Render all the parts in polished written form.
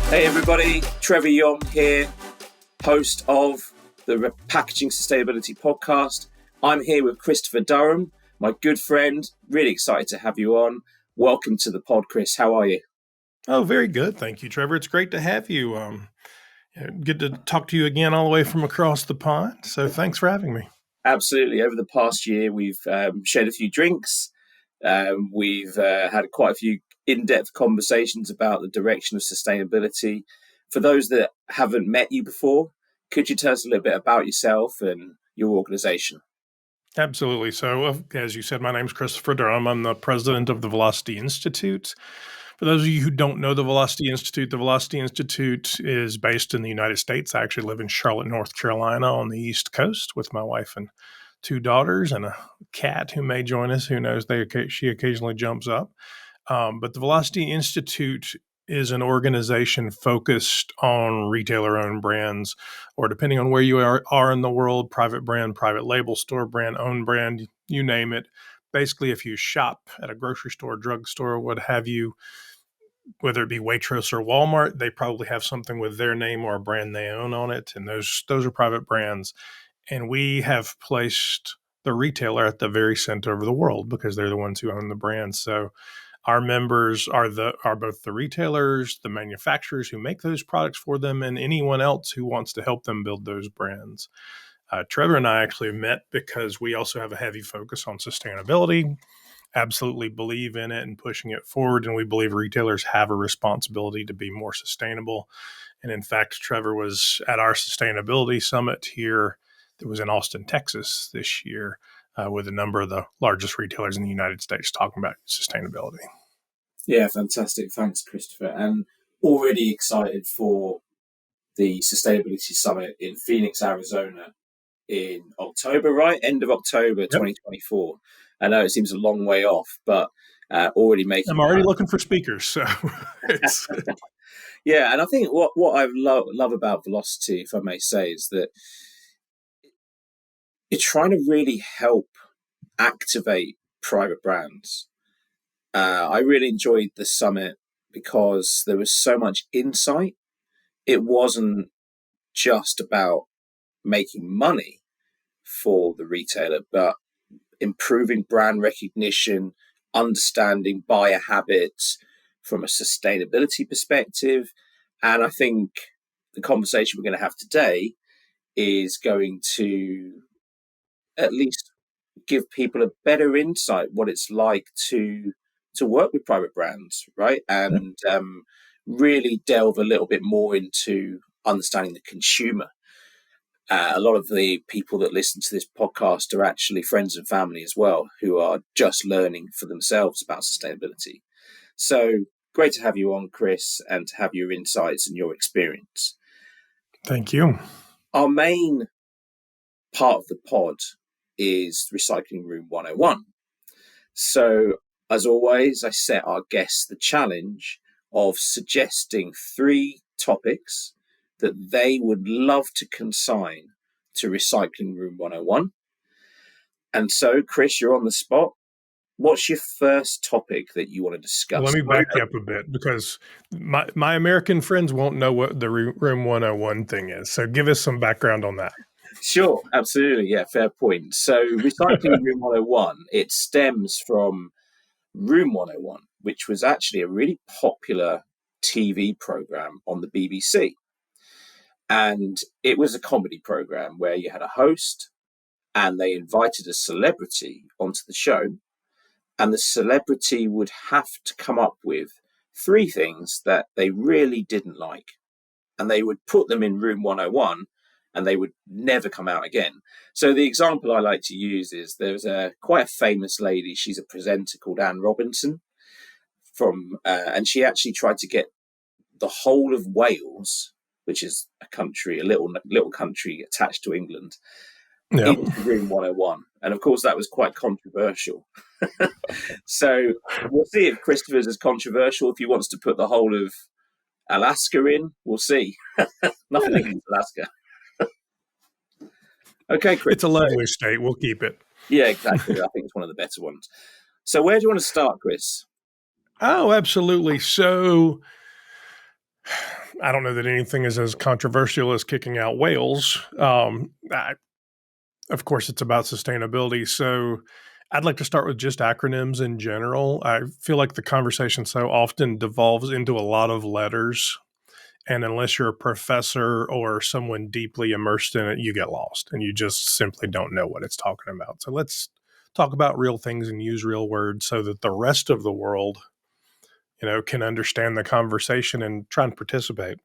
Hey everybody, Trevor Yong here, host of the Packaging Sustainability Podcast. I'm here with Christopher Durham, my good friend. Really excited to have you on. Welcome to the pod, Chris. How are you? Oh, very good. Thank you, Trevor. It's great to have you. Good to talk to you again all the way from across the pond. So thanks for having me. Absolutely. Over the past year, we've shared a few drinks. We've had quite a few in-depth conversations about the direction of sustainability. For those that haven't met you before, could you tell us a little bit about yourself and your organization? Absolutely. So, as you said, my name is Christopher Durham. I'm the president of the Velocity Institute. For those of you who don't know the Velocity Institute is based in the United States. I actually live in Charlotte, North Carolina on the East Coast with my wife and two daughters and a cat who may join us. Who knows? She occasionally jumps up. But the Velocity Institute is an organization focused on retailer-owned brands, or depending on where you are in the world, private brand, private label, store brand, own brand, you name it. Basically, if you shop at a grocery store, drugstore, what have you, whether it be Waitrose or Walmart, they probably have something with their name or a brand they own on it, and those are private brands. And we have placed the retailer at the very center of the world because they're the ones who own the brand. So our members are both the retailers, the manufacturers who make those products for them, and anyone else who wants to help them build those brands. Trevor and I actually met because we also have a heavy focus on sustainability, absolutely believe in it and pushing it forward, and we believe retailers have a responsibility to be more sustainable. And in fact, Trevor was at our sustainability summit here that was in Austin, Texas this year, with a number of the largest retailers in the United States talking about sustainability. Yeah, fantastic. Thanks, Christopher. And already excited for the Sustainability Summit in Phoenix, Arizona in October, right? End of October, 2024. I know it seems a long way off, but already making... I'm already looking for speakers, so it's... Yeah, and I think what I love about Velocity, if I may say, is that you're trying to really help activate private brands. I really enjoyed the summit because there was so much insight. It wasn't just about making money for the retailer, but improving brand recognition, understanding buyer habits from a sustainability perspective. And I think the conversation we're going to have today is going to at least give people a better insight what it's like to work with private brands, right? And really delve a little bit more into understanding the consumer. A lot of the people that listen to this podcast are actually friends and family as well, who are just learning for themselves about sustainability. So great to have you on, Chris, and to have your insights and your experience. Thank you. Our main part of the pod is Recycling Room 101. So, as always, I set our guests the challenge of suggesting 3 topics that they would love to consign to Recycling Room 101. And so, Chris, you're on the spot. What's your first topic that you want to discuss? Well, let me back you up a bit because my American friends won't know what the Room 101 thing is. So give us some background on that. Sure, absolutely. Yeah, fair point. So Recycling Room 101, it stems from Room 101, which was actually a really popular TV program on the BBC. And it was a comedy program where you had a host and they invited a celebrity onto the show. And the celebrity would have to come up with 3 things that they really didn't like. And they would put them in Room 101 and they would never come out again. So the example I like to use is there's quite a famous lady. She's a presenter called Anne Robinson and she actually tried to get the whole of Wales, which is a country, a little country attached to England, into Room 101. And of course, that was quite controversial. So we'll see if Christopher's as controversial. If he wants to put the whole of Alaska in, we'll see. Nothing against Alaska. Okay, Chris. It's a lovely state. We'll keep it. Yeah, exactly. I think it's one of the better ones. So where do you want to start, Chris? Oh, absolutely. So I don't know that anything is as controversial as kicking out whales. Of course, it's about sustainability. So I'd like to start with just acronyms in general. I feel like the conversation so often devolves into a lot of letters. And unless you're a professor or someone deeply immersed in it, you get lost and you just simply don't know what it's talking about. So let's talk about real things and use real words so that the rest of the world, can understand the conversation and try and participate.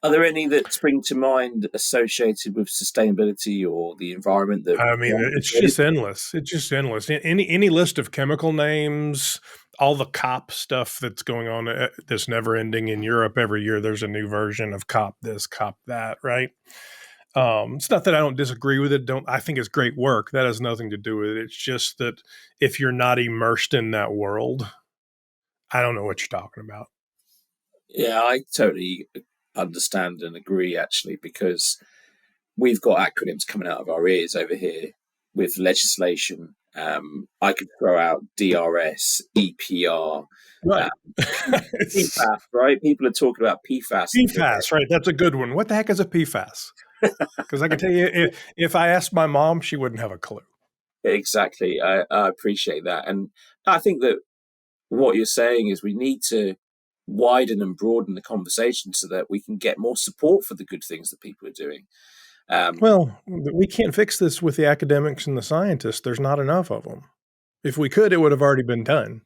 Are there any that spring to mind associated with sustainability or the environment that I mean, aren't it's related? just endless. It's just endless. Any list of chemical names, all the COP stuff that's going on, that's never ending in Europe. Every year, there's a new version of COP this, COP that. Right? It's not that I don't disagree with it. I think it's great work. That has nothing to do with it. It's just that if you're not immersed in that world, I don't know what you're talking about. Yeah, I totally understand and agree, actually, because we've got acronyms coming out of our ears over here with legislation. I could throw out DRS, EPR, Right. um, PFAS, right? People are talking about PFAS. PFAS, right? That's a good one. What the heck is a PFAS? Because I can tell you, if I asked my mom, she wouldn't have a clue. Exactly. I appreciate that. And I think that what you're saying is we need to widen and broaden the conversation so that we can get more support for the good things that people are doing. Um, Well, we can't fix this with the academics and the scientists. There's not enough of them. If we could, it would have already been done.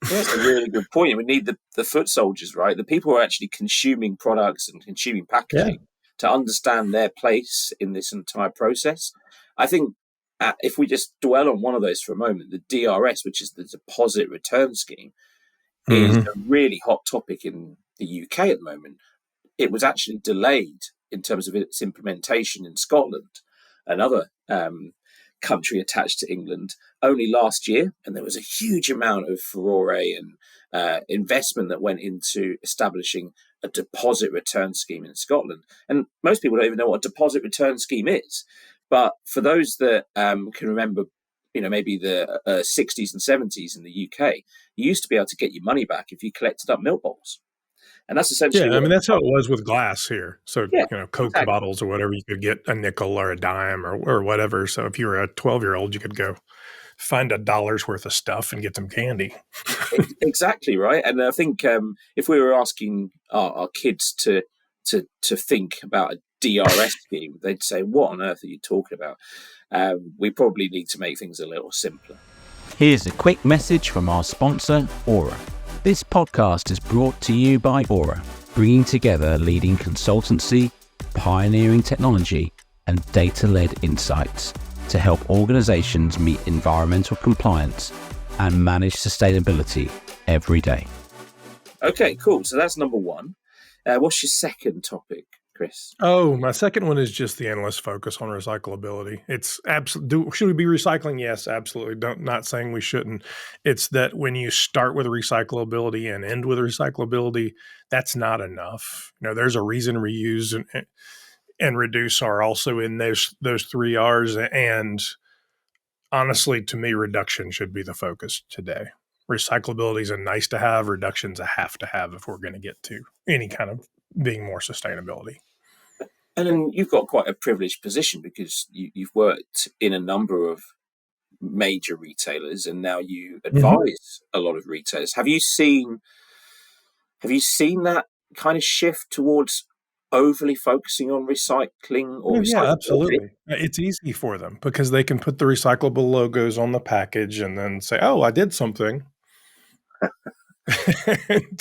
that's a really good point. We need the foot soldiers, right? The people who are actually consuming products and consuming Yeah. packaging to understand their place in this entire process. I think if we just dwell on one of those for a moment, the DRS, which is the deposit return scheme, is Mm-hmm. a really hot topic in the UK at the moment. It was actually delayed in terms of its implementation in Scotland, another country attached to England, only last year. And there was a huge amount of furore and investment that went into establishing a deposit return scheme in Scotland. And most people don't even know what a deposit return scheme is. But for those that can remember, maybe the 60s and 70s in the UK, you used to be able to get your money back if you collected up milk bottles. And that's essentially Yeah, I what. mean that's how it was with glass here. So Yeah, Coke exactly. bottles or whatever, you could get a nickel or a dime or whatever. So if you were a 12-year-old, you could go find $1 worth of stuff and get some candy. Exactly right. And I think if we were asking our kids to think about a DRS scheme, they'd say, "What on earth are you talking about?" We probably need to make things a little simpler. Here's a quick message from our sponsor, Aura. This podcast is brought to you by Aura, bringing together leading consultancy, pioneering technology, and data-led insights to help organizations meet environmental compliance and manage sustainability every day. Okay, cool. So that's number one. What's your second topic, Chris? Oh, my second one is just the endless focus on recyclability. It's absolutely. Should we be recycling? Yes, absolutely. Not saying we shouldn't. It's that when you start with recyclability and end with recyclability, that's not enough. There's a reason reuse and reduce are also in those three R's. And honestly, to me, reduction should be the focus today. Recyclability is a nice to have. Reduction's a have to have if we're going to get to any kind of being more sustainability. And then you've got quite a privileged position because you've worked in a number of major retailers, and now you Mm-hmm. advise a lot of retailers. Have you seen that kind of shift towards overly focusing on recycling or Yeah, recyclability? absolutely. It's easy for them because they can put the recyclable logos on the package and then say, "Oh, I did something," and,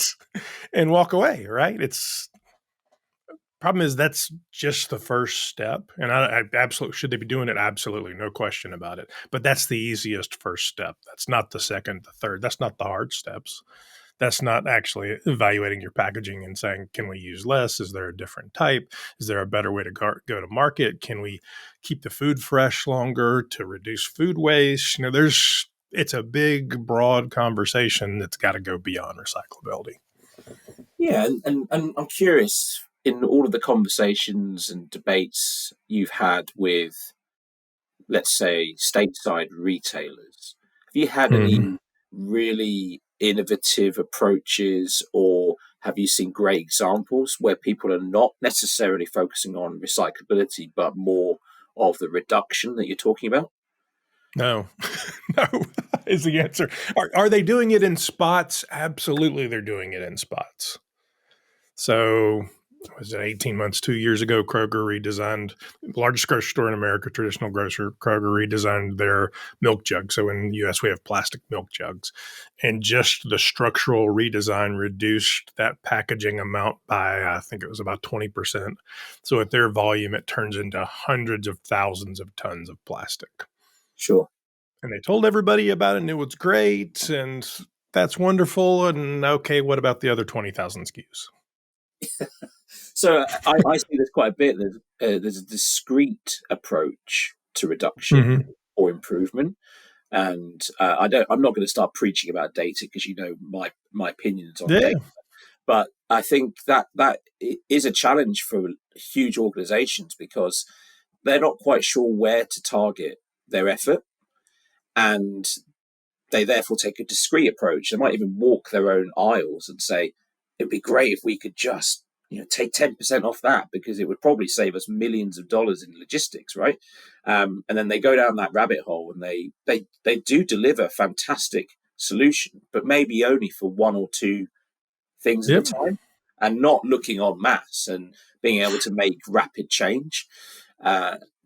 and walk away. Right? It's problem is that's just the first step, and I absolutely should they be doing it? Absolutely, no question about it. But that's the easiest first step. That's not the second, the third. That's not the hard steps. That's not actually evaluating your packaging and saying, can we use less? Is there a different type? Is there a better way to go to market? Can we keep the food fresh longer to reduce food waste? It's a big, broad conversation that's got to go beyond recyclability. Yeah, and I'm curious, in all of the conversations and debates you've had with, let's say, stateside retailers, have you had Mm-hmm. any really innovative approaches or Have you seen great examples where people are not necessarily focusing on recyclability, but more of the reduction that you're talking about? No, no is the answer. Are they doing it in spots? Absolutely, they're doing it in spots. So, was it 18 months, 2 years ago, Kroger redesigned, the largest grocery store in America, traditional grocer, Kroger redesigned their milk jug. So in the US, we have plastic milk jugs. And just the structural redesign reduced that packaging amount by, I think it was about 20%. So at their volume, it turns into hundreds of thousands of tons of plastic. Sure. And they told everybody about it, and it was great, and that's wonderful. And okay, what about the other 20,000 SKUs? So I see this quite a bit. There's a discrete approach to reduction or improvement, and I'm not going to start preaching about data because you know my opinions on data. But I think that is a challenge for huge organizations because they're not quite sure where to target their effort, and they therefore take a discrete approach. They might even walk their own aisles and say, it'd be great if we could just take 10% off that because it would probably save us millions of dollars in logistics, right? And then they go down that rabbit hole and they do deliver a fantastic solution, but maybe only for one or two things at a time and not looking en masse and being able to make rapid change.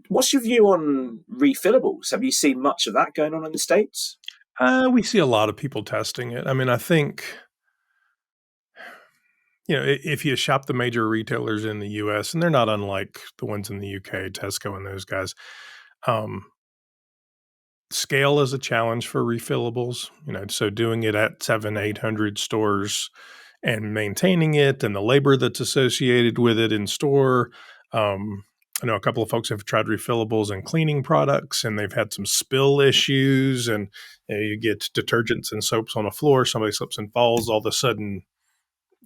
What's your view on refillables? Have you seen much of that going on in the States? We see a lot of people testing it. I mean, I think, if you shop the major retailers in the US, and they're not unlike the ones in the UK, Tesco and those guys, scale is a challenge for refillables, so doing it at 700-800 stores and maintaining it and the labor that's associated with it in store. I know a couple of folks have tried refillables and cleaning products, and they've had some spill issues. And you get detergents and soaps on the floor. Somebody slips and falls. All of a sudden,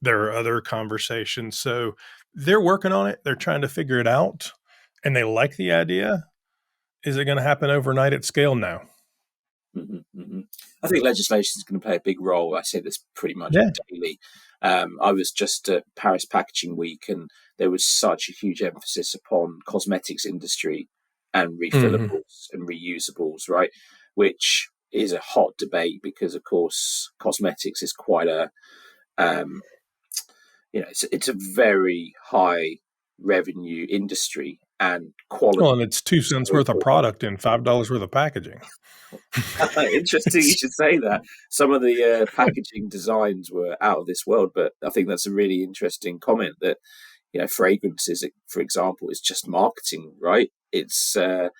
there are other conversations. So they're working on it. They're trying to figure it out, and they like the idea. Is it going to happen overnight at scale? No. I think legislation is going to play a big role. I say this pretty much daily. I was just at Paris Packaging Week, and there was such a huge emphasis upon cosmetics industry and refillables and reusables, right? Which is a hot debate because, of course, cosmetics is quite a, it's a very high revenue industry and quality. Well, and it's 2 cents worth of product and $5 worth of packaging. Interesting you should say that. Some of the packaging designs were out of this world, but I think that's a really interesting comment that, fragrances, for example, is just marketing, right? It's the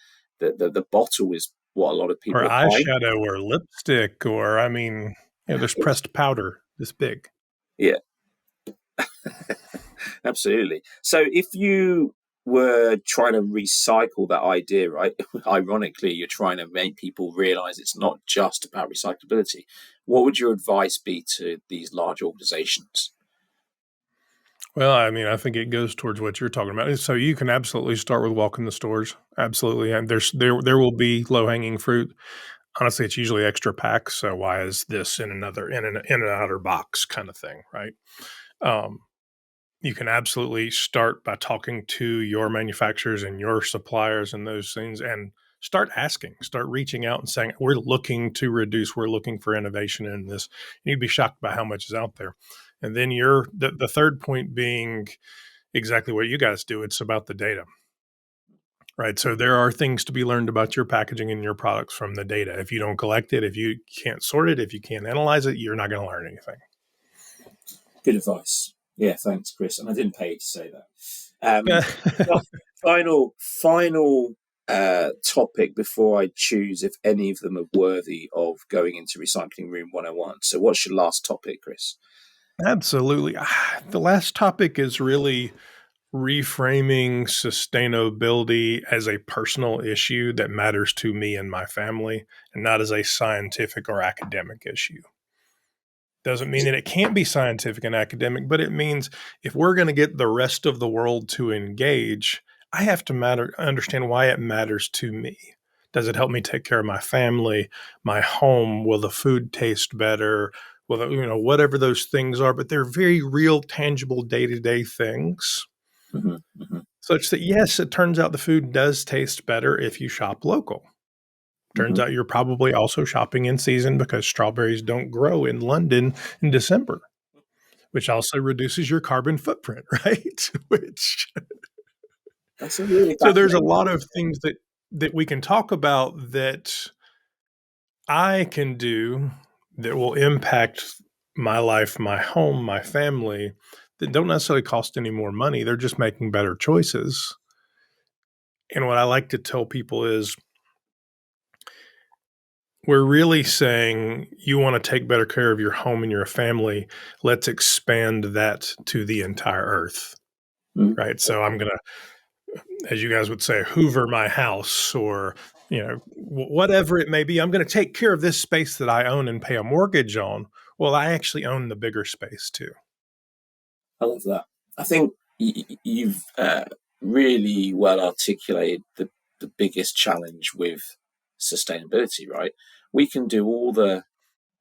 bottle is what a lot of people or are buying. Eyeshadow or lipstick or, there's pressed powder this big. Yeah. Absolutely. So if you were trying to recycle that idea, right? Ironically, you're trying to make people realize it's not just about recyclability. What would your advice be to these large organizations? Well, I think it goes towards what you're talking about. So you can absolutely start with walking the stores. Absolutely. And there will be low-hanging fruit. Honestly, it's usually extra packs. So why is this in an outer box kind of thing, right? You can absolutely start by talking to your manufacturers and your suppliers and those things and start reaching out and saying, we're looking to reduce, we're looking for innovation in this. And you'd be shocked by how much is out there. And then the third point being exactly what you guys do. It's about the data, right? So there are things to be learned about your packaging and your products from the data. If you don't collect it, if you can't sort it, if you can't analyze it, you're not going to learn anything. Good advice. Yeah, thanks, Chris. And I didn't pay you to say that. Final topic before I choose if any of them are worthy of going into Recycling Room 101. So what's your last topic, Chris? Absolutely. The last topic is really reframing sustainability as a personal issue that matters to me and my family and not as a scientific or academic issue. Doesn't mean that it can't be scientific and academic, but it means if we're going to get the rest of the world to engage, I have to understand why it matters to me. Does it help me take care of my family, my home? Will the food taste better? well, whatever those things are, but they're very real, tangible, day-to-day things. Mm-hmm, mm-hmm. Such that, yes, it turns out the food does taste better if you shop local. Turns out you're probably also shopping in season because strawberries don't grow in London in December, which also reduces your carbon footprint, right? That's a really So there's a fascinating. lot of things that we can talk about that I can do that will impact my life, my home, my family, that don't necessarily cost any more money. They're just making better choices. And what I like to tell people is we're really saying you want to take better care of your home and your family. Let's expand that to the entire earth, right? So I'm going to, as you guys would say, hoover my house or, whatever it may be. I'm going to take care of this space that I own and pay a mortgage on. Well, I actually own the bigger space too. I love that. I think you've really well articulated the biggest challenge with sustainability, right? We can do all the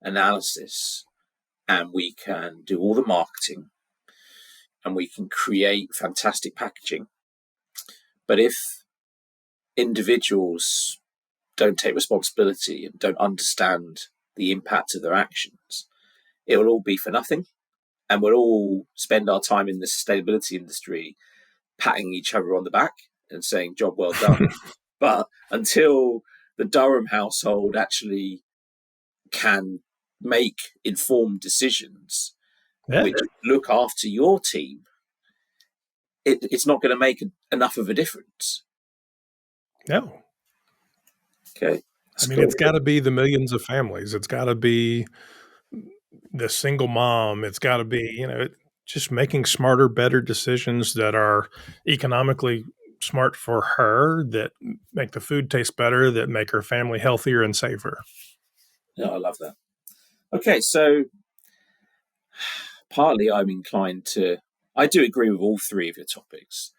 analysis and we can do all the marketing and we can create fantastic packaging. But if individuals don't take responsibility and don't understand the impact of their actions, it will all be for nothing. And we'll all spend our time in the sustainability industry patting each other on the back and saying, job well done. But until the Durham household actually can make informed decisions which look after your team, it's not going to make enough of a difference. No. Okay. I mean, it's got to be the millions of families. It's got to be the single mom. It's got to be, just making smarter, better decisions that are economically smart for her, that make the food taste better, that make her family healthier and safer. Yeah, I love that. Okay, so partly I'm inclined to, I do agree with all three of your topics,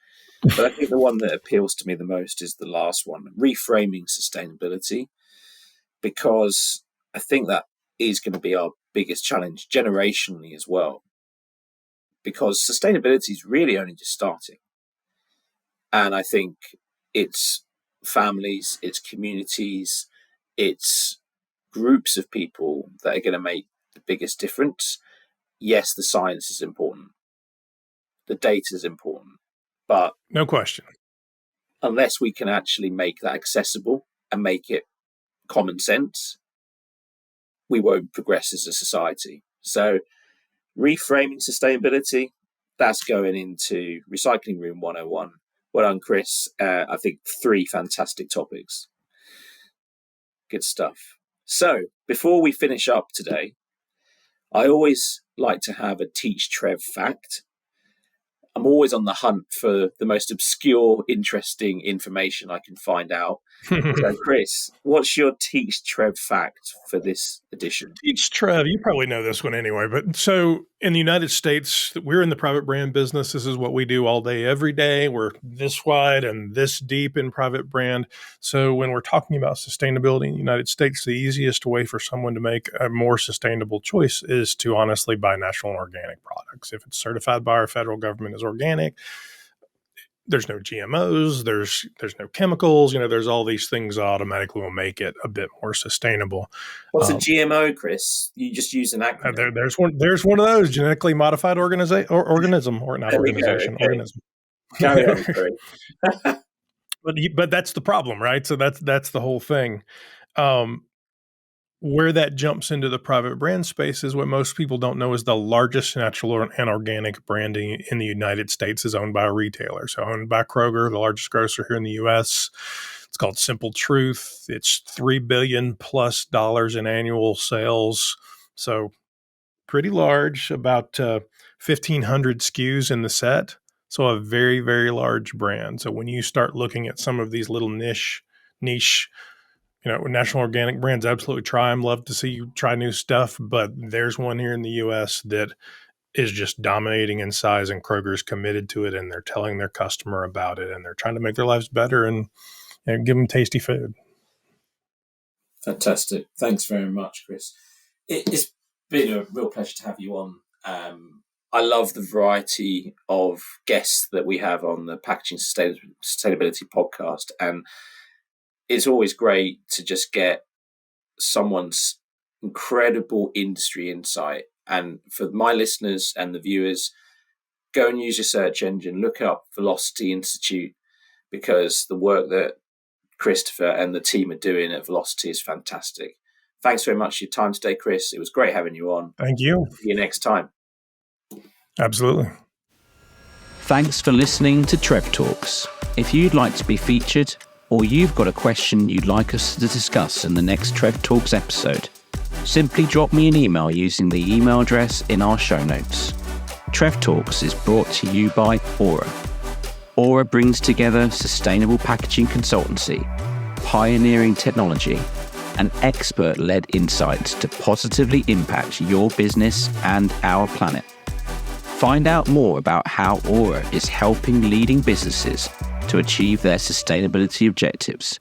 but I think the one that appeals to me the most is the last one, reframing sustainability, because I think that is going to be our biggest challenge generationally as well, because sustainability is really only just starting. And I think it's families, it's communities, it's groups of people that are going to make the biggest difference. Yes, the science is important. The data is important. But no question, unless we can actually make that accessible and make it common sense, we won't progress as a society. So reframing sustainability, that's going into Recycling Room 101. Well done, Chris. I think 3 fantastic topics. Good stuff. So before we finish up today, I always like to have a Teach Trev fact. I'm always on the hunt for the most obscure, interesting information I can find out. So, Chris, what's your Teach Trev fact for this edition? Teach Trev, you probably know this one anyway, but so in the United States, we're in the private brand business. This is what we do all day, every day. We're this wide and this deep in private brand. So when we're talking about sustainability in the United States, the easiest way for someone to make a more sustainable choice is to honestly buy natural and organic products. If it's certified by our federal government as organic, there's no GMOs, there's no chemicals, there's all these things that automatically will make it a bit more sustainable. What's a GMO, Chris? You just use an acronym. There's one of those, genetically modified organism, or not organization, Okay. organism. Carry on, sorry. But that's the problem, right? So that's the whole thing. Where that jumps into the private brand space is what most people don't know is the largest natural and organic branding in the United States is owned by a retailer. So owned by Kroger, the largest grocer here in the U.S. It's called Simple Truth. It's $3 billion plus in annual sales. So pretty large, about 1,500 SKUs in the set. So a very, very large brand. So when you start looking at some of these little niche national organic brands, absolutely try them. Love to see you try new stuff, but there's one here in the U.S. that is just dominating in size, and Kroger's committed to it, and they're telling their customer about it, and they're trying to make their lives better and give them tasty food. Fantastic. Thanks very much, Chris. It's been a real pleasure to have you on. I love the variety of guests that we have on the Packaging Sustainability podcast. And it's always great to just get someone's incredible industry insight. And for my listeners and the viewers, go and use your search engine, look up Velocity Institute, because the work that Christopher and the team are doing at Velocity is fantastic. Thanks very much for your time today, Chris. It was great having you on. Thank you. See you next time. Absolutely. Thanks for listening to Trev Talks. If you'd like to be featured, or you've got a question you'd like us to discuss in the next Trev Talks episode, simply drop me an email using the email address in our show notes. Trev Talks is brought to you by Aura. Aura brings together sustainable packaging consultancy, pioneering technology, and expert-led insights to positively impact your business and our planet. Find out more about how Aura is helping leading businesses to achieve their sustainability objectives